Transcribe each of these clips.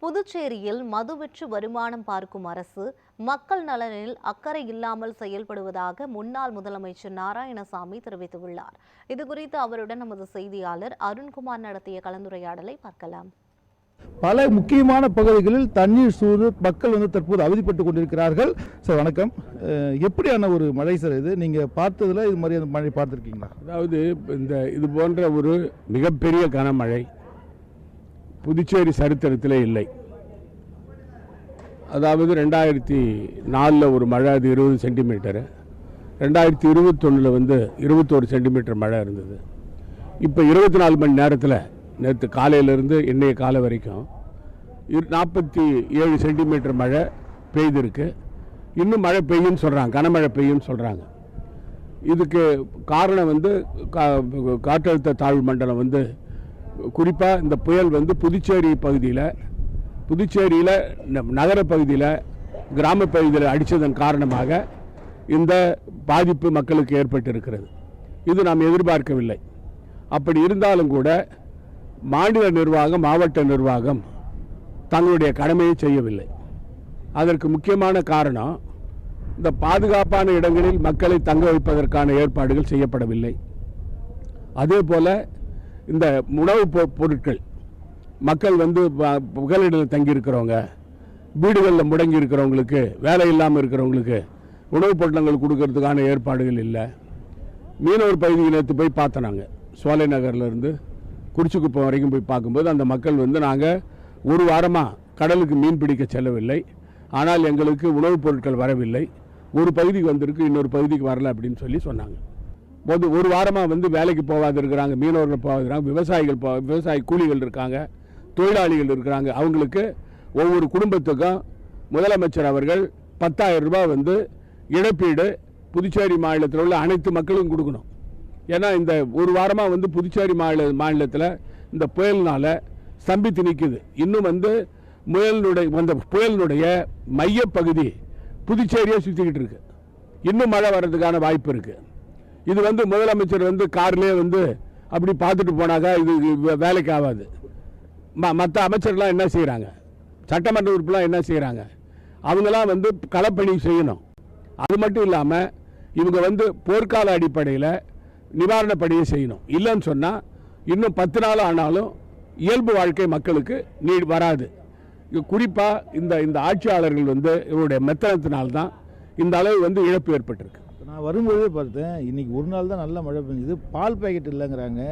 புதுச்சேரியில் மது விற்று வருமானம் பார்க்கும் அரசு மக்கள் நலனில் அக்கறை இல்லாமல் செயல்படுவதாக முன்னாள் முதலமைச்சர் நாராயணசாமி தெரிவித்துள்ளார். இதுகுறித்து அவருடன் நமது செய்தியாளர் அருண்குமார் நடத்திய கலந்துரையாடலை பார்க்கலாம். பல முக்கியமான பகுதிகளில் தண்ணீர் சூழ்ந்து மக்கள் தற்போது அவதிப்பட்டுக் கொண்டிருக்கிறார்கள். சார் வணக்கம். எப்படியான ஒரு மழை சார் இது? நீங்க பார்த்ததுல இது மாதிரி அந்த மழை பார்த்துருக்கீங்களா? அதாவது இது போன்ற ஒரு மிகப்பெரிய கனமழை புதுச்சேரி சரித்திரத்திலே இல்லை. அதாவது 2004 ஒரு மழை, அது 20 சென்டிமீட்டரு. 2021 21 சென்டிமீட்டர் மழை இருந்தது. இப்போ 24 மணி நேரத்தில் நேற்று காலையிலிருந்து இன்றைய காலை வரைக்கும் 47 சென்டிமீட்டர் மழை பெய்திருக்கு. இன்னும் மழை பெய்யும்னு சொல்கிறாங்க, கனமழை பெய்யும்னு சொல்கிறாங்க. இதுக்கு காரணம் காற்றழுத்த தாழ்வு மண்டலம் குறிப்பாக இந்த புயல் புதுச்சேரி பகுதியில் நகர பகுதியில் கிராம பகுதியில் அடித்ததன் காரணமாக இந்த பாதிப்பு மக்களுக்கு ஏற்பட்டிருக்கிறது. இது நாம் எதிர்பார்க்கவில்லை. அப்படி இருந்தாலும் கூட மாநில நிர்வாகம், மாவட்ட நிர்வாகம் தங்களுடைய கடமையை செய்யவில்லை. அதற்கு முக்கியமான காரணம், இந்த பாதுகாப்பான இடங்களில் மக்களை தங்க வைப்பதற்கான ஏற்பாடுகள் செய்யப்படவில்லை. அதே போல் இந்த உணவுப் பொருட்கள், மக்கள் புகலிடத்தில் தங்கியிருக்கிறவங்க, வீடுகளில் முடங்கி இருக்கிறவங்களுக்கு, வேலை இல்லாமல் இருக்கிறவங்களுக்கு உணவுப் பொருட்கள் கொடுக்கறதுக்கான ஏற்பாடுகள் இல்லை. மீனவர் பகுதியில் நேற்று போய் பார்த்தோம். நாங்கள் சோலை நகர்லேருந்து குறிச்சிக்குப்பம் வரைக்கும் போய் பார்க்கும்போது அந்த மக்கள் நாங்கள் ஒரு வாரமாக கடலுக்கு மீன் பிடிக்க செல்லவில்லை, ஆனால் எங்களுக்கு உணவுப் பொருட்கள் வரவில்லை, ஒரு பகுதிக்கு வந்திருக்கு, இன்னொரு பகுதிக்கு வரல அப்படின்னு சொன்னாங்க. ஒரு வாரமாக வேலைக்கு போகாது இருக்கிறாங்க, மீனவர்கள் போகாது, விவசாய கூலிகள் இருக்காங்க, தொழிலாளிகள் இருக்கிறாங்க. அவங்களுக்கு ஒவ்வொரு குடும்பத்துக்கும் முதலமைச்சர் அவர்கள் 10,000 ரூபாய் இழப்பீடு புதுச்சேரி மாநிலத்தில் உள்ள அனைத்து மக்களுக்கும் கொடுக்கணும். ஏன்னா இந்த ஒரு வாரமாக புதுச்சேரி மாநிலத்தில் இந்த புயலினால் ஸ்தம்பித்து நிற்குது. இன்னும் புயலினுடைய மையப்பகுதி புதுச்சேரியை சுற்றிக்கிட்டு இருக்கு. இன்னும் மழை வர்றதுக்கான வாய்ப்பு இருக்குது. இது முதலமைச்சர் கார்லேயே அப்படி பார்த்துட்டு போனாக்கா இது வேலைக்கு ஆகாது. மற்ற அமைச்சர்லாம் என்ன செய்கிறாங்க, சட்டமன்ற உறுப்பினர்லாம் என்ன செய்கிறாங்க, அவங்களாம் களப்பணி செய்யணும். அது மட்டும் இல்லாமல் இவங்க போர்க்கால அடிப்படையில் நிவாரணப் பணியை செய்யணும். இல்லைன்னு சொன்னால் இன்னும் 10 நாள் ஆனாலும் இயல்பு வாழ்க்கை மக்களுக்கு வராது. குறிப்பாக இந்த ஆட்சியாளர்கள் இவருடைய மெத்தனத்தினால்தான் இந்த அளவு இழப்பு ஏற்பட்டிருக்கு. நான் வரும்போதே பார்த்தேன், இன்றைக்கி ஒரு நாள் தான் நல்ல மழை பெஞ்சுது, பால் பேக்கெட் இல்லைங்கிறாங்க.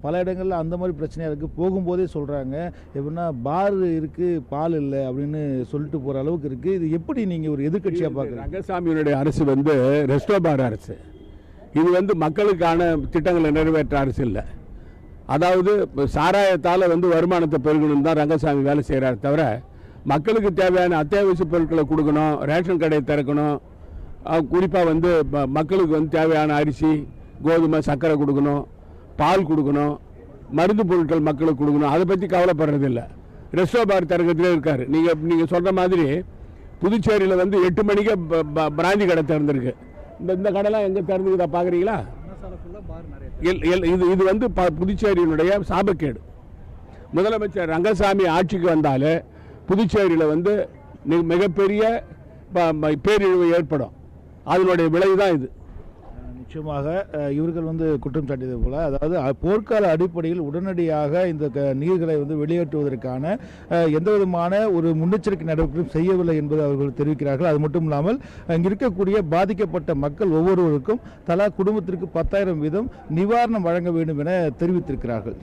பல இடங்களில் அந்த மாதிரி பிரச்சனையாக இருக்குது. போகும்போதே சொல்கிறாங்க, எப்படின்னா பார் இருக்குது, பால் இல்லை அப்படின்னு சொல்லிட்டு போகிற அளவுக்கு இருக்குது. இது எப்படி நீங்கள் ஒரு எதிர்கட்சியாக பார்க்குறீங்க? ரங்கசாமியினுடைய அரசு ரெஸ்டோ பார் அரசு. இது மக்களுக்கான திட்டங்களை நிறைவேற்ற அரசு இல்லை. அதாவது சாராயத்தால் வருமானத்தை பெருகணும் தான் ரங்கசாமி வேலை செய்கிறாரு தவிர, மக்களுக்கு தேவையான அத்தியாவசிய பொருட்களை கொடுக்கணும், ரேஷன் கடையை திறக்கணும், குறிப்பாக மக்களுக்கு தேவையான அரிசி, கோதுமை, சர்க்கரை கொடுக்கணும், பால் கொடுக்கணும், மருந்து பொருட்கள் மக்களுக்கு கொடுக்கணும், அதை பற்றி கவலைப்படுறதில்லை. ரெஸ்டோ பார் திறக்கத்திலே இருக்கார். நீங்கள் சொல்கிற மாதிரி புதுச்சேரியில் 8 மணிக்கு பிராந்தி கடை திறந்துருக்கு. இந்த கடைலாம் எங்கே திறந்துக்குதா பார்க்குறீங்களா? இது புதுச்சேரியினுடைய சாபக்கேடு. முதலமைச்சர் ரங்கசாமி ஆட்சிக்கு வந்தாலே புதுச்சேரியில் மிகப்பெரிய பேரிழிவு ஏற்படும். அதனுடைய விளைவு தான் இது. நிச்சயமாக இவர்கள் குற்றம் சாட்டியது போல, அதாவது போர்க்கால அடிப்படையில் உடனடியாக இந்த நீர்களை வெளியேற்றுவதற்கான எந்த விதமான ஒரு முன்னெச்சரிக்கை நடவடிக்கையும் செய்யவில்லை என்பது அவர்கள் தெரிவிக்கிறார்கள். அது மட்டும் இல்லாமல் இங்கு இருக்கக்கூடிய பாதிக்கப்பட்ட மக்கள் ஒவ்வொருவருக்கும் தலா குடும்பத்திற்கு 10,000 வீதம் நிவாரணம் வழங்க வேண்டும் என தெரிவித்திருக்கிறார்கள்.